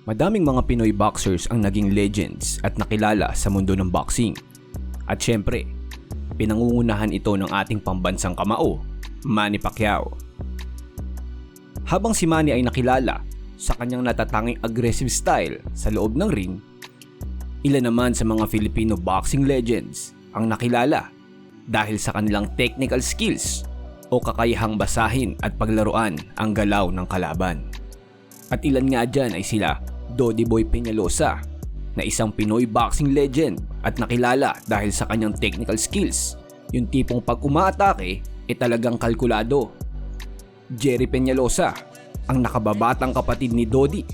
Madaming mga Pinoy boxers ang naging legends at nakilala sa mundo ng boxing. At syempre, pinangungunahan ito ng ating pambansang kamao, Manny Pacquiao. Habang si Manny ay nakilala sa kanyang natatanging aggressive style sa loob ng ring, ilan naman sa mga Filipino boxing legends ang nakilala dahil sa kanilang technical skills o kakayahang basahin at paglaruan ang galaw ng kalaban. At ilan nga dyan ay sila Dodi Boy Peñalosa, na isang Pinoy boxing legend at nakilala dahil sa kanyang technical skills, yung tipong pag umaatake talagang kalkulado. Jerry Peñalosa, ang nakababatang kapatid ni Dodi,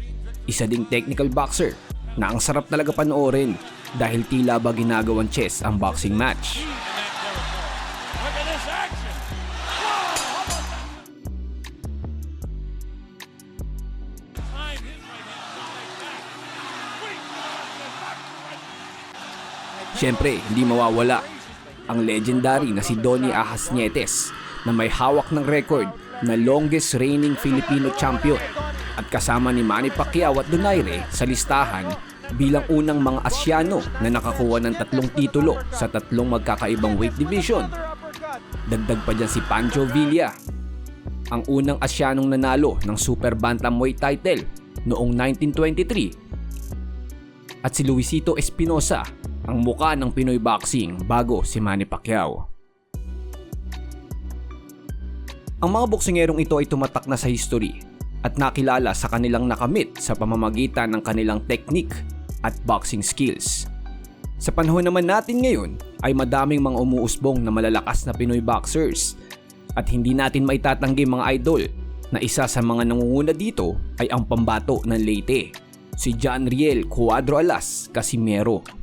isa ding technical boxer na ang sarap talaga panoorin dahil tila ba ginagawang chess ang boxing match. Siyempre, hindi mawawala ang legendary na si Donnie Ahas Nietes na may hawak ng record na longest reigning Filipino champion at kasama ni Manny Pacquiao at Donaire sa listahan bilang unang mga Asyano na nakakuha ng 3 titulo sa 3 magkakaibang weight division. Dagdag pa dyan si Pancho Villa, ang unang Asyanong nanalo ng Super Bantamweight title noong 1923, at si Luisito Espinosa, ang muka ng Pinoy boxing bago si Manny Pacquiao. Ang mga boksingerong ito ay tumatak na sa history at nakilala sa kanilang nakamit sa pamamagitan ng kanilang technique at boxing skills. Sa panahon naman natin ngayon ay madaming mga umuusbong na malalakas na Pinoy boxers at hindi natin maitatanggi mga idol na isa sa mga nangunguna dito ay ang pambato ng Leyte, si John Riel Cuadro Alas Casimero.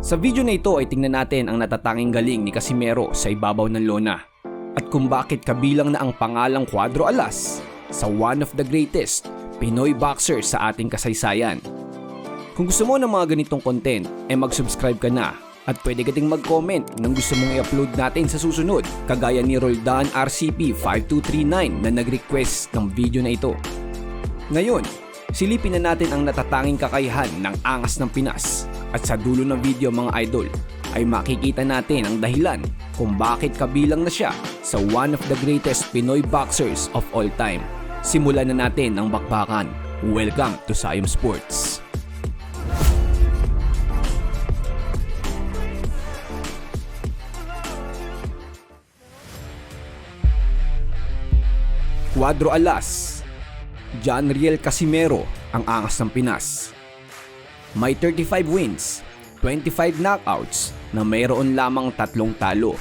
Sa video na ito ay tingnan natin ang natatanging galing ni Casimero sa ibabaw ng lona at kung bakit kabilang na ang pangalang Cuadro Alas sa one of the greatest Pinoy boxers sa ating kasaysayan. Kung gusto mo ng mga ganitong content, mag-subscribe ka na at pwede ka ding mag-comment ng gusto mong i-upload natin sa susunod, kagaya ni Roldan RCP 5239 na nag-request ng video na ito. Ngayon, silipin na natin ang natatanging kakayahan ng angas ng Pinas. At sa dulo ng video mga idol ay makikita natin ang dahilan kung bakit kabilang na siya sa one of the greatest Pinoy boxers of all time. Simulan na natin ang bakbakan. Welcome to Siam Sports. Cuadro Alas, John Riel Casimero, ang angas ng Pinas. May 35 wins, 25 knockouts na mayroon lamang 3 talo.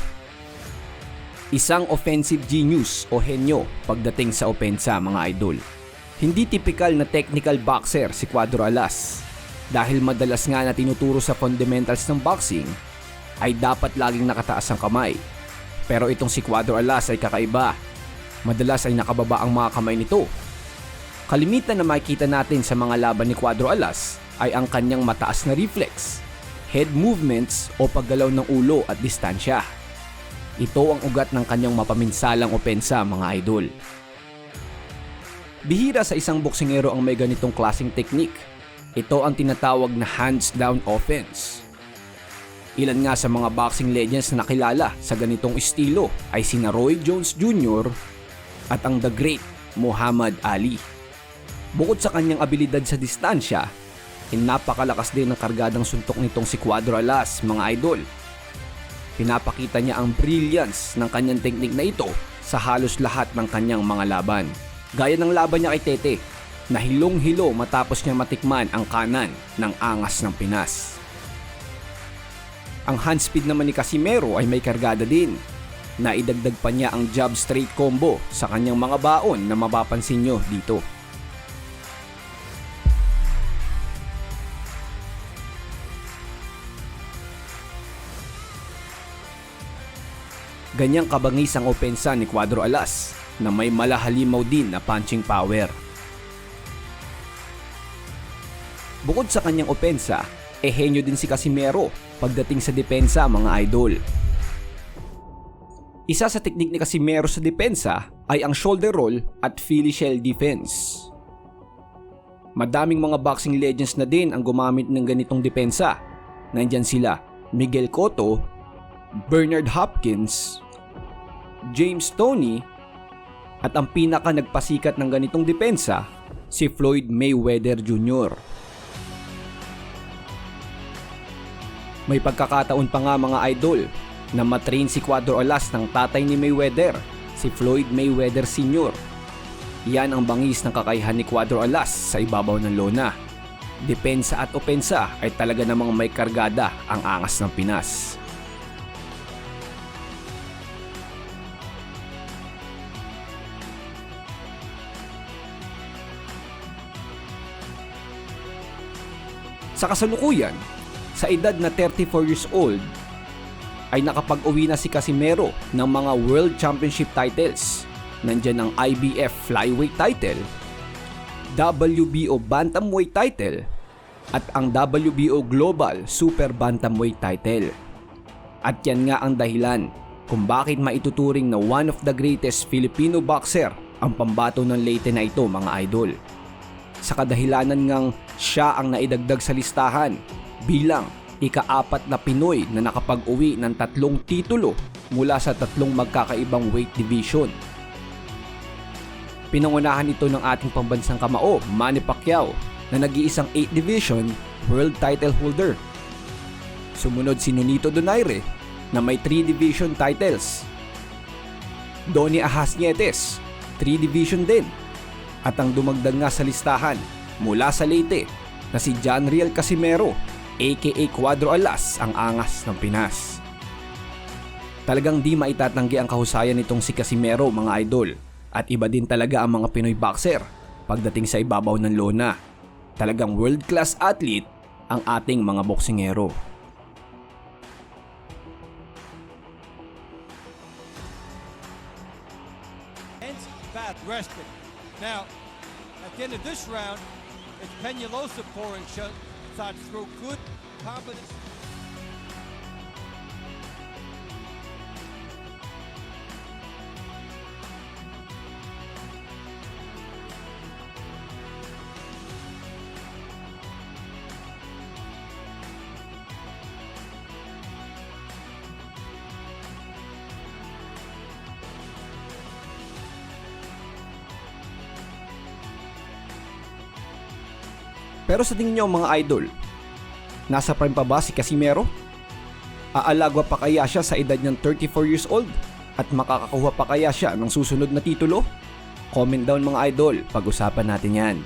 Isang offensive genius o henyo pagdating sa opensa mga idol. Hindi typical na technical boxer si Cuadro Alas dahil madalas nga na tinuturo sa fundamentals ng boxing ay dapat laging nakataas ang kamay. Pero itong si Cuadro Alas ay kakaiba. Madalas ay nakababa ang mga kamay nito. Kalimitan na makikita natin sa mga laban ni Cuadro Alas ay ang kanyang mataas na reflex, head movements o paggalaw ng ulo at distansya. Ito ang ugat ng kanyang mapaminsalang opensa mga idol. Bihira sa isang boksingero ang may ganitong klaseng technique. Ito ang tinatawag na hands down offense. Ilan nga sa mga boxing legends na nakilala sa ganitong estilo ay sina Roy Jones Jr. at ang The Great Muhammad Ali. Bukod sa kanyang abilidad sa distansya, napakalakas din ang kargadang suntok nitong si Cuadro Alas mga idol. Pinapakita niya ang brilliance ng kanyang teknik na ito sa halos lahat ng kanyang mga laban. Gaya ng laban niya kay Tete na hilong-hilo matapos niya matikman ang kanan ng angas ng Pinas. Ang hand speed naman ni Casimero ay may kargada din. Naidagdag pa niya ang jab straight combo sa kanyang mga baon na mapapansin nyo dito. Ganyang kabangis ang opensa ni Cuadro Alas na may malahalimaw din na punching power. Bukod sa kanyang opensa, henyo din si Casimero pagdating sa depensa mga idol. Isa sa teknik ni Casimero sa depensa ay ang shoulder roll at Philly shell defense. Madaming mga boxing legends na din ang gumamit ng ganitong depensa. Nandyan sila Miguel Cotto, Bernard Hopkins, James Toney, at ang pinaka nagpasikat ng ganitong depensa, si Floyd Mayweather Jr. May pagkakataon pa nga mga idol na matrain si Cuadro Alas ng tatay ni Mayweather, si Floyd Mayweather Sr. Yan ang bangis ng kakayahan ni Cuadro Alas sa ibabaw ng lona. Depensa at opensa ay talaga namang may kargada ang angas ng Pinas. Sa kasalukuyan, sa edad na 34 years old, ay nakapag-uwi na si Casimero ng mga World Championship titles. Nandyan ang IBF Flyweight title, WBO Bantamweight title, at ang WBO Global Super Bantamweight title. At yan nga ang dahilan kung bakit maituturing na one of the greatest Filipino boxer ang pambato ng Leyte na ito mga idol. Sa kadahilanan ngang siya ang naidagdag sa listahan bilang ika-4 na Pinoy na nakapag-uwi ng 3 titulo mula sa 3 magkakaibang weight division. Pinangunahan ito ng ating pambansang kamao, Manny Pacquiao, na nag-iisang 8 division world title holder. Sumunod si Nonito Donaire na may 3 division titles. Donnie Ahas Nietes, 3 division din. At ang dumagdag nga sa listahan mula sa Leyte na si John Riel Casimero aka Cuadro Alas ang angas ng Pinas. Talagang di maitatanggi ang kahusayan nitong si Casimero mga idol. At iba din talaga ang mga Pinoy boxer pagdating sa ibabaw ng lona. Talagang world class athlete ang ating mga boksingero. Bad rested. Now, at the end of this round, it's Peñalosa pouring shots through. Good combination. Pero sa tingin niyo mga idol, nasa prime pa ba si Casimero? Aalagwa pa kaya siya sa edad niyang 34 years old? At makakakuha pa kaya siya ng susunod na titulo? Comment down mga idol, pag-usapan natin yan.